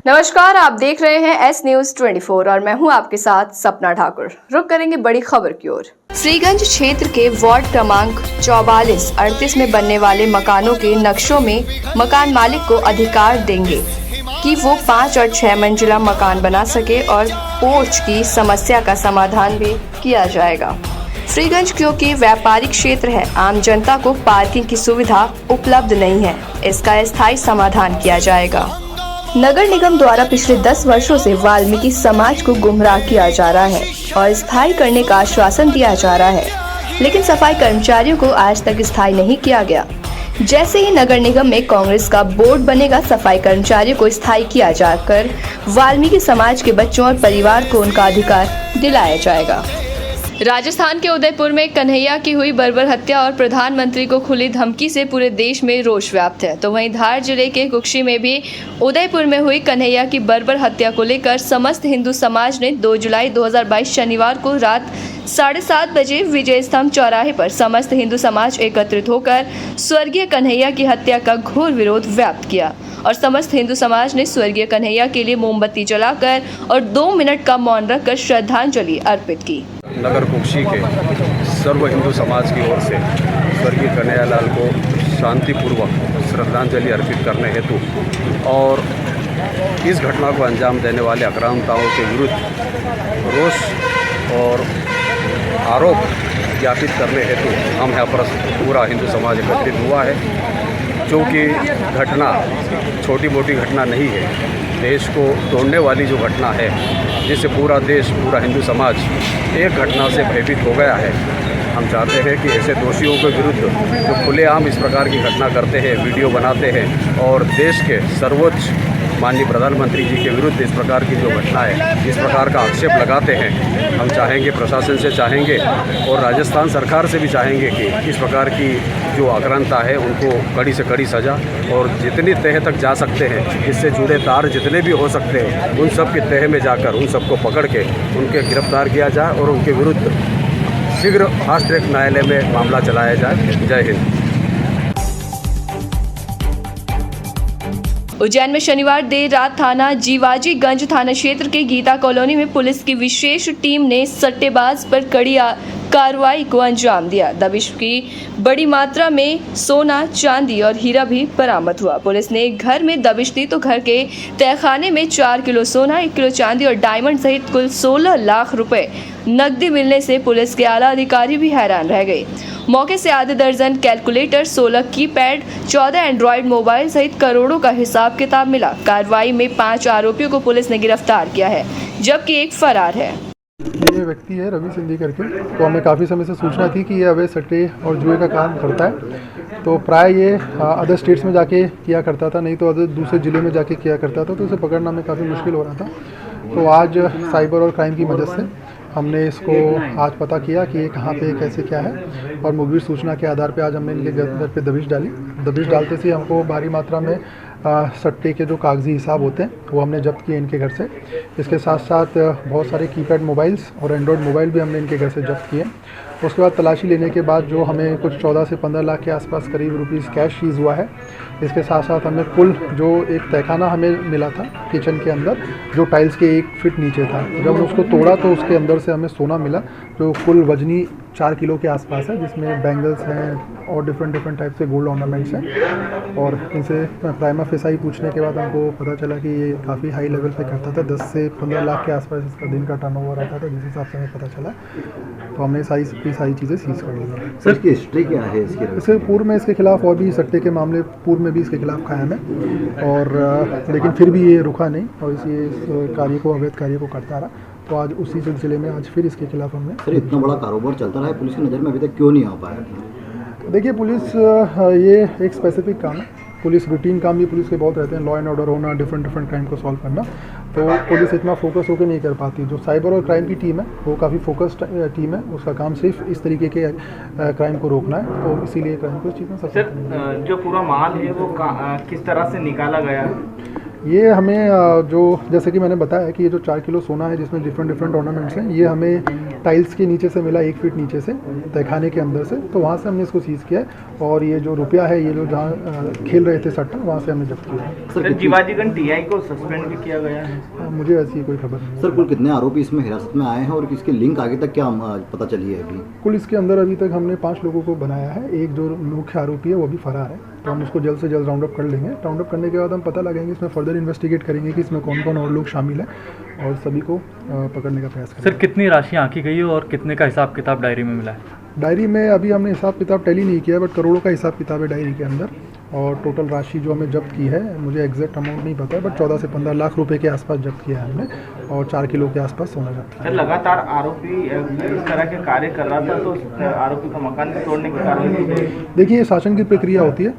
नमस्कार, आप देख रहे हैं एस न्यूज 24 और मैं हूं आपके साथ सपना ठाकुर। रुक करेंगे बड़ी खबर की ओर। श्रीगंज क्षेत्र के वार्ड क्रमांक 44-38 में बनने वाले मकानों के नक्शों में मकान मालिक को अधिकार देंगे कि वो 5 और 6 मंजिला मकान बना सके और पोर्च की समस्या का समाधान भी किया जाएगा। श्रीगंज क्योंकि व्यापारिक क्षेत्र है, आम जनता को पार्किंग की सुविधा उपलब्ध नहीं है, इसका स्थायी समाधान किया जाएगा। नगर निगम द्वारा पिछले 10 वर्षों से वाल्मीकि समाज को गुमराह किया जा रहा है और स्थायी करने का आश्वासन दिया जा रहा है, लेकिन सफाई कर्मचारियों को आज तक स्थायी नहीं किया गया। जैसे ही नगर निगम में कांग्रेस का बोर्ड बनेगा, सफाई कर्मचारियों को स्थायी किया जाकर वाल्मीकि समाज के बच्चों और परिवार को उनका अधिकार दिलाया जाएगा। राजस्थान के उदयपुर में कन्हैया की हुई बर्बर हत्या और प्रधानमंत्री को खुली धमकी से पूरे देश में रोष व्याप्त है, तो वहीं धार जिले के कुक्षी में भी उदयपुर में हुई कन्हैया की बर्बर हत्या को लेकर समस्त हिंदू समाज ने 2 जुलाई 2022 शनिवार को रात 7:30 बजे विजय स्तंभ चौराहे पर समस्त हिंदू समाज एकत्रित होकर स्वर्गीय कन्हैया की हत्या का घोर विरोध व्यक्त किया और समस्त हिंदू समाज ने स्वर्गीय कन्हैया के लिए मोमबत्ती जलाकर और 2 मिनट का मौन रखकर श्रद्धांजलि अर्पित की। नगर कुक्षी के सर्व हिंदू समाज की ओर से स्वर्गीय कन्हैयालाल को शांतिपूर्वक श्रद्धांजलि अर्पित करने हेतु और इस घटना को अंजाम देने वाले आक्रामताओं के विरुद्ध रोष और आरोप ज्ञापित करने हेतु हम यहाँ पर पूरा हिंदू समाज एकत्रित हुआ है। क्योंकि घटना छोटी मोटी घटना नहीं है, देश को तोड़ने वाली जो घटना है, जिससे पूरा देश, पूरा हिंदू समाज एक घटना से भयभीत हो गया है। हम चाहते हैं कि ऐसे दोषियों के विरुद्ध जो खुलेआम इस प्रकार की घटना करते हैं, वीडियो बनाते हैं और देश के सर्वोच्च माननीय प्रधानमंत्री जी के विरुद्ध इस प्रकार की जो घटना है, इस प्रकार का आक्षेप लगाते हैं, हम चाहेंगे, प्रशासन से चाहेंगे और राजस्थान सरकार से भी चाहेंगे कि इस प्रकार की जो आक्रांता है उनको कड़ी से कड़ी सज़ा और जितनी तह तक जा सकते हैं, इससे जुड़े तार जितने भी हो सकते हैं, उन सब की तह में जाकर उन सबको पकड़ के उनके गिरफ्तार किया जाए और उनके विरुद्ध शीघ्र फास्ट ट्रैक न्यायालय में मामला चलाया जाए। जय हिंद। उज्जैन में शनिवार देर रात थाना जीवाजीगंज थाना क्षेत्र के गीता कॉलोनी में पुलिस की विशेष टीम ने सट्टेबाज पर कड़ी कार्रवाई को अंजाम दिया। दबिश की बड़ी मात्रा में सोना, चांदी और हीरा भी बरामद हुआ। पुलिस ने घर में दबिश दी तो घर के तहखाने में 4 किलो सोना, 1 किलो चांदी और डायमंड सहित कुल 16 लाख रुपए नकदी मिलने से पुलिस के आला अधिकारी भी हैरान रह गए। मौके से आधे दर्जन कैलकुलेटर, 16 कीपैड, 14 एंड्रॉयड मोबाइल सहित करोड़ों का हिसाब किताब मिला। कार्रवाई में 5 आरोपियों को पुलिस ने गिरफ्तार किया है, जबकि एक फरार है। ये व्यक्ति है रवि सिंधी करके, तो हमें काफ़ी समय से सूचना थी कि ये अवैध सट्टे और जुए का काम करता है। तो प्राय ये अदर स्टेट्स में जाके किया करता था, नहीं तो अदर दूसरे ज़िले में जाके किया करता था, तो उसे पकड़ना में काफ़ी मुश्किल हो रहा था। तो आज साइबर और क्राइम की मदद से हमने इसको आज पता किया कि ये कहाँ पे कैसे क्या है, और मुखबिर सूचना के आधार पे आज हमने इनके घर पे दबिश डाली। दबिश डालते से हमको भारी मात्रा में सट्टे के जो कागजी हिसाब होते हैं वो हमने जब्त किए इनके घर से। इसके साथ साथ बहुत सारे कीपैड मोबाइल्स और एंड्रॉयड मोबाइल भी हमने इनके घर से जब्त किए। उसके बाद तलाशी लेने के बाद जो हमें कुछ 14 से 15 लाख के आसपास करीब रुपीस कैश सीज हुआ है। इसके साथ साथ हमें कुल जो एक तहखाना हमें मिला था किचन के अंदर, जो टाइल्स के 1 फीट नीचे था, जब उसको तोड़ा तो उसके अंदर से हमें सोना मिला जो कुल वजनी 4 किलो के आसपास है, जिसमें बैंगल्स हैं और डिफरेंट टाइप से गोल्ड ऑर्नामेंट्स हैं। और इनसे प्राइमा फेसाई पूछने के बाद हमको पता चला कि ये काफ़ी हाई लेवल पे करता था, 10 से 15 लाख के आसपास इसका दिन का टर्नओवर आता था, जिस हिसाब से हमें पता चला। तो हमने सारी चीज़ें सीज कर ली। सर, इसकी हिस्ट्री क्या है इसके पूर्व में इसके खिलाफ और भी सट्टे के मामले पूर्व में भी इसके खिलाफ कायम है, और लेकिन फिर भी ये रुका नहीं और इस कार्य को, अवैध कार्य को करता रहा। तो आज उसी सिलसिले में आज फिर इसके खिलाफ हमने। सर, इतना बड़ा कारोबार चलता रहा है, पुलिस की नज़र में अभी तक क्यों नहीं आ पाया? देखिए, पुलिस ये एक स्पेसिफिक काम है। पुलिस रूटीन काम भी पुलिस के बहुत रहते हैं, लॉ एंड ऑर्डर होना, डिफरेंट क्राइम को सॉल्व करना। तो पुलिस इतना फोकस होकर नहीं कर पाती। जो साइबर और क्राइम की टीम है वो काफ़ी फोकस्ड टीम है, उसका काम सिर्फ इस तरीके के क्राइम को रोकना है। तो इसीलिए क्राइम को इस चीज़ में सर, जो पूरा माल है वो किस तरह से निकाला गया? ये हमें जो जैसे कि मैंने बताया कि ये जो 4 किलो सोना है जिसमें डिफरेंट ऑर्नामेंट्स हैं, ये हमें टाइल्स के नीचे से मिला 1 फीट नीचे से तहखाने के अंदर से, तो वहाँ से हमने इसको सीज़ किया है। और ये जो रुपया है, ये जो जहाँ खेल रहे थे सट्टा, वहाँ से हमने जब्त किया है। सर जीवाजीगंज टीआई को सस्पेंड भी किया गया है। मुझे ऐसी कोई खबर नहीं है। सर कुल कितने आरोपी इसमें हिरासत में आए हैं और किसकी लिंक आगे तक क्या पता चली है अभी? कुल इसके अंदर अभी तक हमने 5 लोगों को बनाया है। एक जो मुख्य आरोपी है वो भी फरार है, तो हम उसको जल्द से जल्द राउंड अप कर लेंगे। राउंड अप करने के बाद हम पता लगाएंगे, इसमें फर्दर इन्वेस्टिगेट करेंगे कि इसमें कौन कौन और लोग शामिल हैं और सभी को पकड़ने का प्रयास करेंगे। सर कितनी राशि आंकी गई है और कितने का हिसाब किताब डायरी में मिला है? डायरी में अभी हमने हिसाब किताब टैली नहीं किया, बट करोड़ों का हिसाब किताब है डायरी के अंदर। और टोटल राशि जो हमें जब्त की है, मुझे एग्जैक्ट अमाउंट नहीं पता है, बट 14 से 15 लाख रुपए के आसपास जब्त किया है हमने, और 4 किलो के आसपास सोना जब्त किया। सर लगातार आरोपी इस तरह के कार्य कर रहा था, तो आरोपी का मकान तोड़ने की कार्रवाई की। देखिए, ये शासन की प्रक्रिया होती है,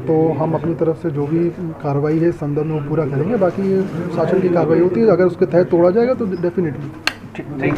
तो हम अपनी तरफ से जो भी कार्रवाई है इस संदर्भ में वो पूरा करेंगे। बाकी ये शासन की कार्रवाई होती है, अगर उसके तहत तोड़ा जाएगा तो डेफिनेटली।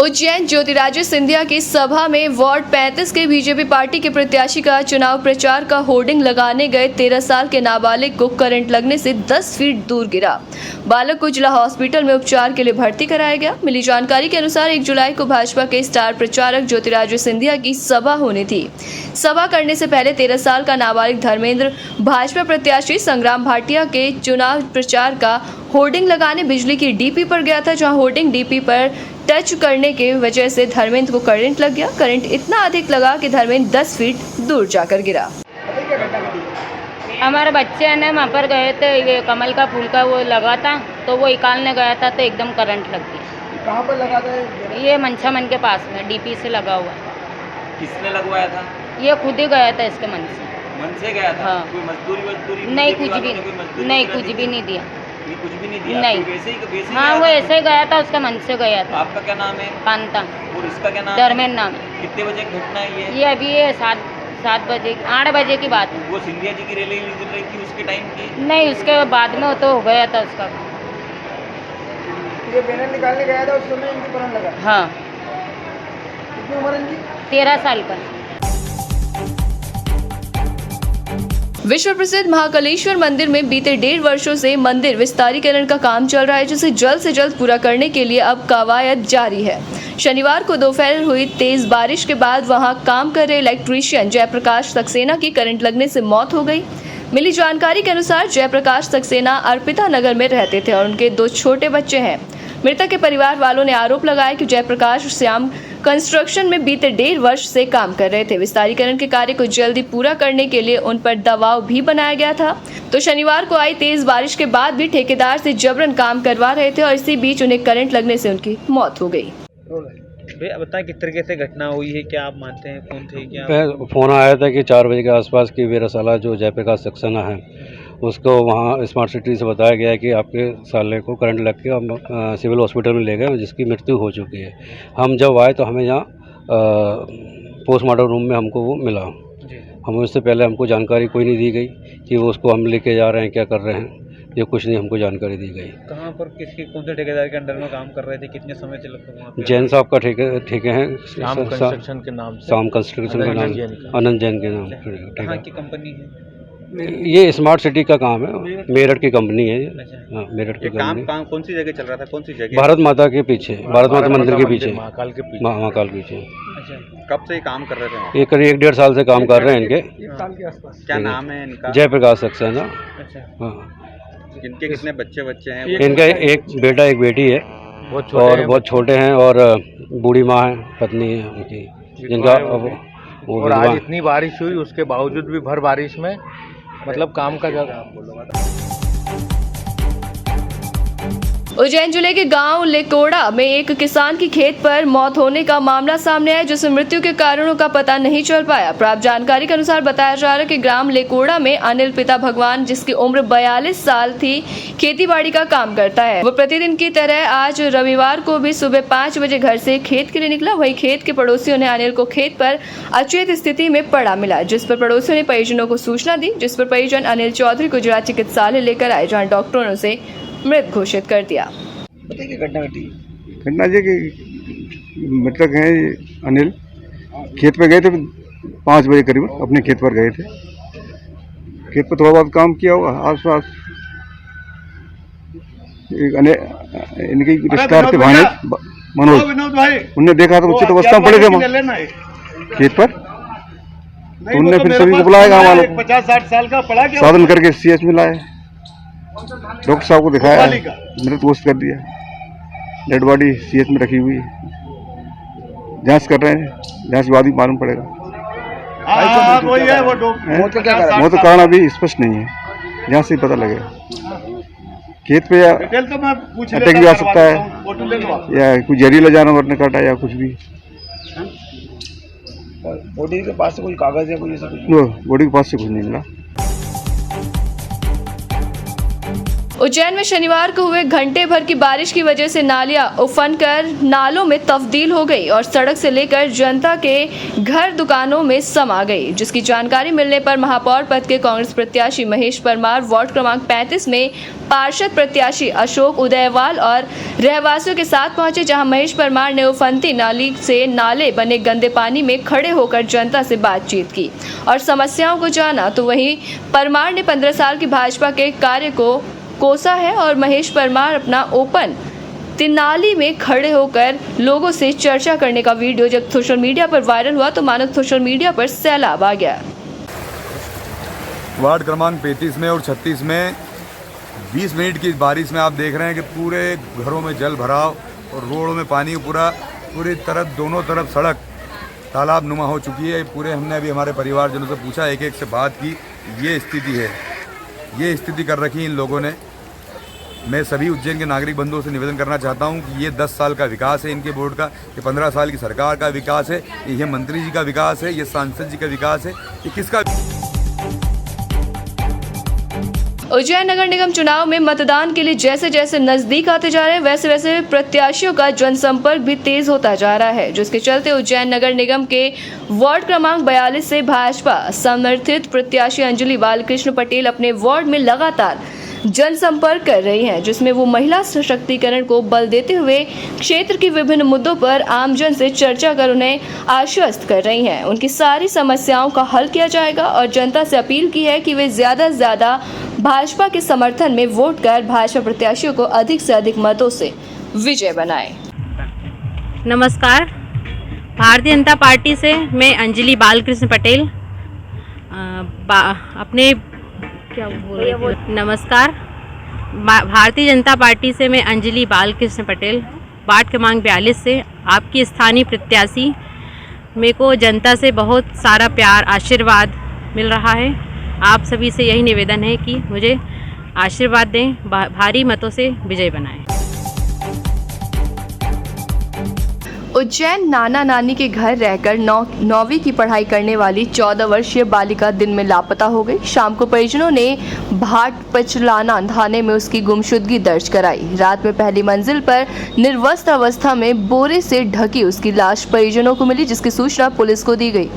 उज्जैन ज्योतिरादित्य सिंधिया की सभा में वार्ड 35 के बीजेपी पार्टी के प्रत्याशी का चुनाव प्रचार का होर्डिंग लगाने गए 13 साल के नाबालिग को करंट लगने से 10 फीट दूर गिरा। बालक को जिला हॉस्पिटल में उपचार के लिए भर्ती कराया गया। मिली जानकारी के अनुसार 1 जुलाई को भाजपा के स्टार प्रचारक ज्योतिरादित्य सिंधिया की सभा होनी थी। सभा करने से पहले 13 साल का नाबालिग धर्मेंद्र भाजपा प्रत्याशी संग्राम भाटिया के चुनाव प्रचार का होर्डिंग लगाने बिजली की डीपी पर गया था, जहां होर्डिंग डीपी पर टच करने की वजह से धर्मेंद्र को करंट लग गया। करंट इतना अधिक लगा कि धर्मेंद्र 10 फीट दूर जाकर गिरा। हमारे बच्चे ने वहाँ पर गए थे, ये कमल का फूल का वो लगा था, तो वो निकालने गया था तो एकदम करंट लग गया। कहाँ पर लगा था? ये मंचा मन के पास में डीपी से लगा हुआ। किसने लगवाया था? ये खुद ही गया था इसके मन से। मन से गया था? हाँ। कोई मजदूरी नहीं, कुछ भी नहीं, कुछ भी नहीं दिया। ये कुछ भी नहीं दिया? नहीं। वैसे ही हाँ, वो ऐसे ही गया था, उसका मन से गया था। आपका क्या नाम है? कांता। और इसका क्या नाम? धर्मेंद्र नाम है। कितने बजे की घटना है ये? ये अभी 7 बजे 8 बजे की बात है। वो सिंधिया जी की रैली निकल रही थी उसके टाइम की? नहीं, उसके बाद में वो तो हो गया था उसका। ये बैनर निकालने गया था, उस समय इनकी करंट लगा। हाँ। कितनी उम्र है इनकी? 13 साल का। विश्व प्रसिद्ध महाकालेश्वर मंदिर में बीते 1.5 वर्षों से मंदिर विस्तारीकरण का काम चल रहा है, जिसे जल्द से जल्द पूरा करने के लिए अब कवायद जारी है। शनिवार को दोपहर हुई तेज बारिश के बाद वहां काम कर रहे इलेक्ट्रीशियन जयप्रकाश सक्सेना की करंट लगने से मौत हो गई। मिली जानकारी के अनुसार जयप्रकाश सक्सेना अर्पिता नगर में रहते थे और उनके 2 छोटे बच्चे हैं। मृतक के परिवार वालों ने आरोप लगाया कि जयप्रकाश श्याम कंस्ट्रक्शन में बीते 1.5 वर्ष से काम कर रहे थे। विस्तारीकरण के कार्य को जल्दी पूरा करने के लिए उन पर दबाव भी बनाया गया था। तो शनिवार को आई तेज बारिश के बाद भी ठेकेदार से जबरन काम करवा रहे थे और इसी बीच उन्हें करंट लगने से उनकी मौत हो गई। भैया बताएं किस तरीके से घटना हुई है, क्या आप मानते हैं, कौन थे क्या? फ़ोन आया था कि 4 बजे के आसपास की मेरा साला जो जयप्रकाश सक्सेना है उसको वहाँ स्मार्ट सिटी से बताया गया कि आपके साले को करंट लग के हम सिविल हॉस्पिटल में ले गए, जिसकी मृत्यु हो चुकी है। हम जब आए तो हमें यहाँ पोस्टमार्टम रूम में हमको वो मिला। हमें उससे पहले हमको जानकारी कोई नहीं दी गई कि वो उसको हम लेके जा रहे हैं, क्या कर रहे हैं, ये कुछ नहीं हमको जानकारी दी गई। कहाँ पर किसकी कौन से ठेकेदार के अंडर में काम कर रहे थे, कितने समय से लगभग वहाँ पे? जैन साहब का ठेके हैं, शाम कंस्ट्रक्शन के नाम से। शाम कंस्ट्रक्शन के नाम, आनंद जैन के नाम। कहाँ की कंपनी है? ये स्मार्ट सिटी का काम है, मेरठ की कंपनी है। हाँ, मेरठ की काम कौन सी जगह चल रहा था? कौन सी जगह? भारत माता के पीछे, भारत माता मंदिर के पीछे, महाकाल के पीछे। महाकाल पीछे। अच्छा, कब से ये काम कर रहे थे? ये करीब 1.5 साल से काम कर रहे हैं इनके। क्या नाम है इनका? जयप्रकाश सक्सेना। अच्छा, हाँ। इनके कितने बच्चे हैं? इनका एक बेटा एक बेटी है और बहुत छोटे हैं, और बूढ़ी माँ है, पत्नी है उनकी, जिनका वो और आज इतनी बारिश हुई उसके बावजूद भी भर बारिश में मतलब काम का उज्जैन जिले के गांव लेकोड़ा में एक किसान की खेत पर मौत होने का मामला सामने आया, जिसमें मृत्यु के कारणों का पता नहीं चल पाया। प्राप्त जानकारी के अनुसार बताया जा रहा है कि ग्राम लेकोड़ा में अनिल पिता भगवान, जिसकी उम्र 42 साल थी, खेतीबाड़ी का काम करता है। वो प्रतिदिन की तरह आज रविवार को भी सुबह 5 बजे घर से खेत के लिए निकला। वहीं खेत के पड़ोसियों ने अनिल को खेत पर अचेत स्थिति में पड़ा मिला, जिस पर पड़ोसियों ने परिजनों को सूचना दी, जिस पर परिजन अनिल चौधरी को जिला चिकित्सालय लेकर आए, जहाँ डॉक्टरों ने उसे मृत घोषित कर दिया। घटना ये कि मृतक हैं अनिल, खेत पर गए थे 5 बजे करीब, अपने खेत पर गए थे। खेत पर थोड़ा बहुत काम किया होगा आसपास। एक इनके रिश्तेदार थे भाने मनोज, उनने देखा तो बच्चे तो अवस्था में पड़े थे खेत पर, तो उनने फिर सभी को बुलाया गाँव वालों को, 50-60 साल का पड़ा क्या साधन करके CH में लाए, डॉक्टर साहब को दिखाया, मृत घोषित कर दिया, डेड बॉडी CH में रखी हुई है, जांच कर रहे हैं, जांच के बाद ही मालूम पड़ेगा। मौत का कारण अभी स्पष्ट नहीं है, जांच से पता लगेगा। खेत पे या अटैक भी आ सकता है, या कोई जहरीला जानवर ने काटा या कुछ भी। बॉडी के पास से कोई कागज या कोई ऐसा कुछ? बॉडी के पास से कुछ नहीं मिला। उज्जैन में शनिवार को हुए घंटे भर की बारिश की वजह से नालियां उफनकर नालों में तब्दील हो गई और सड़क से लेकर जनता के घर दुकानों में समा गई, जिसकी जानकारी मिलने पर महापौर पद के कांग्रेस प्रत्याशी महेश परमार वार्ड क्रमांक 35 में पार्षद प्रत्याशी अशोक उदयवाल और रहवासियों के साथ पहुंचे, जहां महेश परमार ने उफनती नाली से नाले बने गंदे पानी में खड़े होकर जनता से बातचीत की और समस्याओं को जाना। तो वहीं परमार ने 15 साल की भाजपा के कार्य को कोसा है और महेश परमार अपना ओपन तिनाली में खड़े होकर लोगों से चर्चा करने का वीडियो जब सोशल मीडिया पर वायरल हुआ तो मानो सोशल मीडिया पर सैलाब आ गया। वार्ड क्रमांक 35 में और 36 में 20 मिनट की बारिश में आप देख रहे हैं कि पूरे घरों में जल भराव और रोडों में पानी पूरी तरफ दोनों तरफ सड़क तालाब नुमा हो चुकी है। पूरे हमने अभी हमारे परिवारजनों से पूछा, एक एक से बात की, ये स्थिति है, ये स्थिति कर रखी इन लोगों ने। मैं सभी उज्जैन के नागरिक बंधुओं से निवेदन करना चाहता हूं कि ये 10 साल का विकास है इनके बोर्ड का, ये 15 साल की सरकार का विकास है, ये मंत्री जी का विकास है, ये सांसद जी का विकास है, ये किसका? उज्जैन नगर निगम चुनाव में मतदान के लिए जैसे जैसे नजदीक आते जा रहे हैं वैसे वैसे प्रत्याशियों का जनसंपर्क भी तेज होता जा रहा है, जिसके चलते उज्जैन नगर निगम के वार्ड क्रमांक 42 से भाजपा समर्थित प्रत्याशी अंजलि बालकृष्ण पटेल अपने वार्ड में लगातार जनसंपर्क कर रही हैं, जिसमें वो महिला सशक्तिकरण को बल देते हुए क्षेत्र के विभिन्न मुद्दों पर आमजन से चर्चा कर उन्हें आश्वस्त कर रही हैं। उनकी सारी समस्याओं का हल किया जाएगा और जनता से अपील की है कि वे ज़्यादा से ज़्यादा भाजपा के समर्थन में वोट कर भाजपा प्रत्याशियों को अधिक से अधिक मतों से विजय बनाएं। नमस्कार, भारतीय जनता पार्टी से मैं अंजलि बालकृष्ण पटेल अपने नमस्कार, भारतीय जनता पार्टी से मैं अंजलि बालकृष्ण पटेल वार्ड क्रमांक 42 से आपकी स्थानीय प्रत्याशी। मेरे को जनता से बहुत सारा प्यार आशीर्वाद मिल रहा है। आप सभी से यही निवेदन है कि मुझे आशीर्वाद दें, भारी मतों से विजय बनाएं। उज्जैन नाना नानी के घर रहकर 9वीं की पढ़ाई करने वाली 14 वर्षीय बालिका दिन में लापता हो गई। शाम को परिजनों ने भाट पचलाना थाने में उसकी गुमशुदगी दर्ज कराई। रात में पहली मंजिल पर निर्वस्त्र अवस्था में बोरे से ढकी उसकी लाश परिजनों को मिली, जिसकी सूचना पुलिस को दी गई।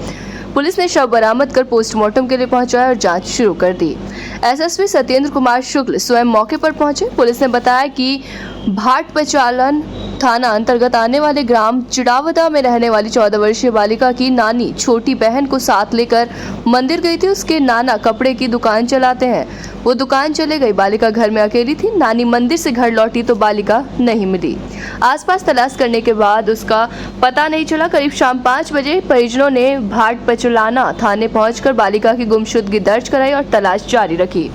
पुलिस ने शव बरामद कर पोस्टमार्टम के लिए पहुंचाया और जांच शुरू कर दी। एसएसपी सत्येंद्र कुमार शुक्ल स्वयं मौके पर पहुंचे। पुलिस ने बताया कि भाट पचालन थाना अंतर्गत आने वाले ग्राम चिड़ावदा में रहने वाली 14 वर्षीय बालिका की नानी छोटी बहन को साथ लेकर मंदिर गई थी। उसके नाना कपड़े की दुकान चलाते हैं, वो दुकान चले गई। बालिका घर में अकेली थी। नानी मंदिर से घर लौटी तो बालिका नहीं मिली। आसपास तलाश करने के बाद उसका पता नहीं चला। करीब शाम 5 बजे परिजनों ने भाट पचलाना थाने पहुंचकर बालिका की गुमशुदगी दर्ज कराई और तलाश जारी रखी।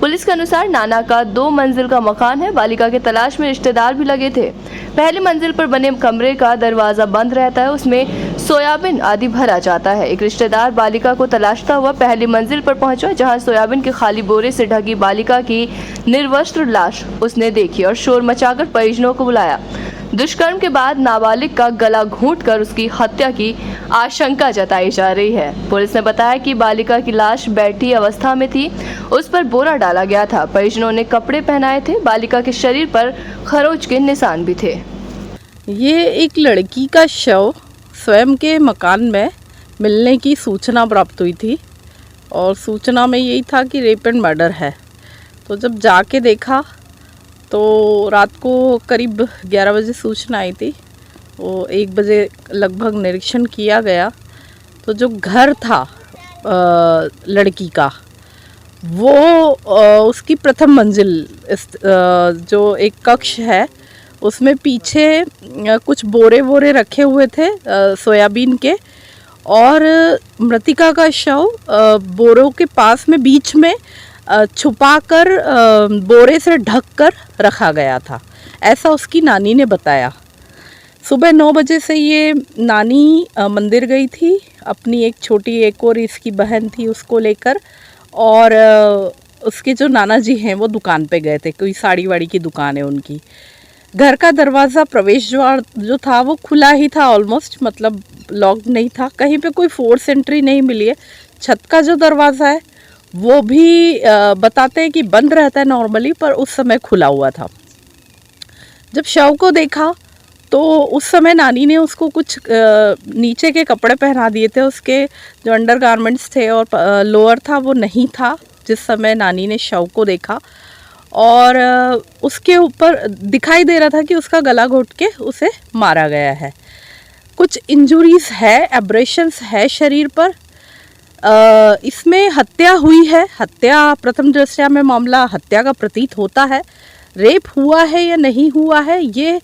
पुलिस के अनुसार नाना का 2 मंजिल का मकान है। बालिका के तलाश में रिश्तेदार भी लगे थे। पहली मंजिल पर बने कमरे का दरवाजा बंद रहता है, उसमें सोयाबीन आदि भरा जाता है। एक रिश्तेदार बालिका को तलाशता हुआ पहली मंजिल पर पहुंचा, जहां सोयाबीन के खाली बोरे से ढकी बालिका की निर्वस्त्र लाश उसने देखी और शोर मचाकर परिजनों को बुलाया। दुष्कर्म के बाद नाबालिग का गला घोंटकर उसकी हत्या की आशंका जताई जा रही है। पुलिस ने बताया कि बालिका की लाश बैठी अवस्था में थी, उस पर बोरा डाला गया था। परिजनों ने कपड़े पहनाए थे। बालिका के शरीर पर खरोच के निशान भी थे। ये एक लड़की का शव स्वयं के मकान में मिलने की सूचना प्राप्त हुई थी और सूचना में यही था कि रेप एंड मर्डर है। तो जब जाके देखा तो रात को करीब 11 बजे सूचना आई थी। वो 1 बजे लगभग निरीक्षण किया गया तो जो घर था लड़की का वो उसकी प्रथम मंजिल जो एक कक्ष है उसमें पीछे कुछ बोरे रखे हुए थे सोयाबीन के, और मृतिका का शव बोरों के पास में बीच में छुपाकर बोरे से ढककर रखा गया था, ऐसा उसकी नानी ने बताया। सुबह 9 बजे से ये नानी मंदिर गई थी, अपनी एक और इसकी बहन थी उसको लेकर, और उसके जो नाना जी हैं वो दुकान पे गए थे, कोई साड़ी वाड़ी की दुकान है उनकी। घर का दरवाज़ा प्रवेश द्वार जो था वो खुला ही था ऑलमोस्ट, मतलब लॉक्ड नहीं था, कहीं पे कोई फोर्स एंट्री नहीं मिली है। छत का जो दरवाज़ा है वो भी बताते हैं कि बंद रहता है नॉर्मली, पर उस समय खुला हुआ था। जब शव को देखा तो उस समय नानी ने उसको कुछ नीचे के कपड़े पहना दिए थे, उसके जो अंडरगारमेंट्स थे और लोअर था वो नहीं था जिस समय नानी ने शव को देखा, और उसके ऊपर दिखाई दे रहा था कि उसका गला घोट के उसे मारा गया है। कुछ इंजुरीज है, एब्रेशंस है शरीर पर। इसमें हत्या हुई है, हत्या प्रथम दृष्टया में मामला हत्या का प्रतीत होता है। रेप हुआ है या नहीं हुआ है ये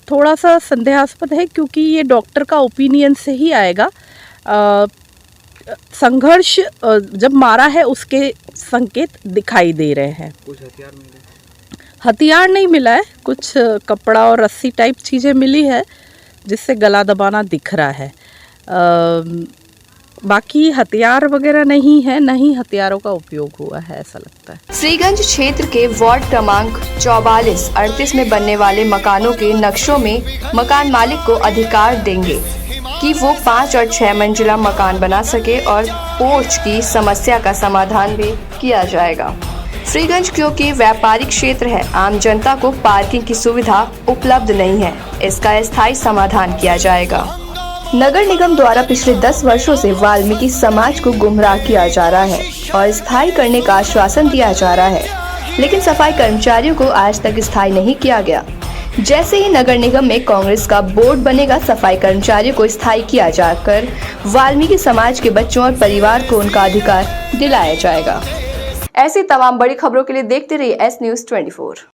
थोड़ा सा संदेहास्पद है, क्योंकि ये डॉक्टर का ओपिनियन से ही आएगा। संघर्ष जब मारा है उसके संकेत दिखाई दे रहे हैं। कुछ हथियार मिले? हथियार नहीं मिला है, कुछ कपड़ा और रस्सी टाइप चीज़ें मिली है जिससे गला दबाना दिख रहा है। बाकी हथियार वगैरह नहीं है, नहीं हथियारों का उपयोग हुआ है ऐसा लगता है। श्रीगंज क्षेत्र के वार्ड क्रमांक 44-38 में बनने वाले मकानों के नक्शों में मकान मालिक को अधिकार देंगे कि वो 5 और 6 मंजिला मकान बना सके, और पोर्च की समस्या का समाधान भी किया जाएगा। श्रीगंज क्योंकि व्यापारिक क्षेत्र है, आम जनता को पार्किंग की सुविधा उपलब्ध नहीं है, इसका स्थायी समाधान किया जाएगा। नगर निगम द्वारा पिछले 10 वर्षों से वाल्मीकि समाज को गुमराह किया जा रहा है और स्थायी करने का आश्वासन दिया जा रहा है, लेकिन सफाई कर्मचारियों को आज तक स्थायी नहीं किया गया। जैसे ही नगर निगम में कांग्रेस का बोर्ड बनेगा, सफाई कर्मचारियों को स्थायी किया जाकर वाल्मीकि समाज के बच्चों और परिवार को उनका अधिकार दिलाया जाएगा। ऐसी तमाम बड़ी खबरों के लिए देखते रहिए एस न्यूज़ 24।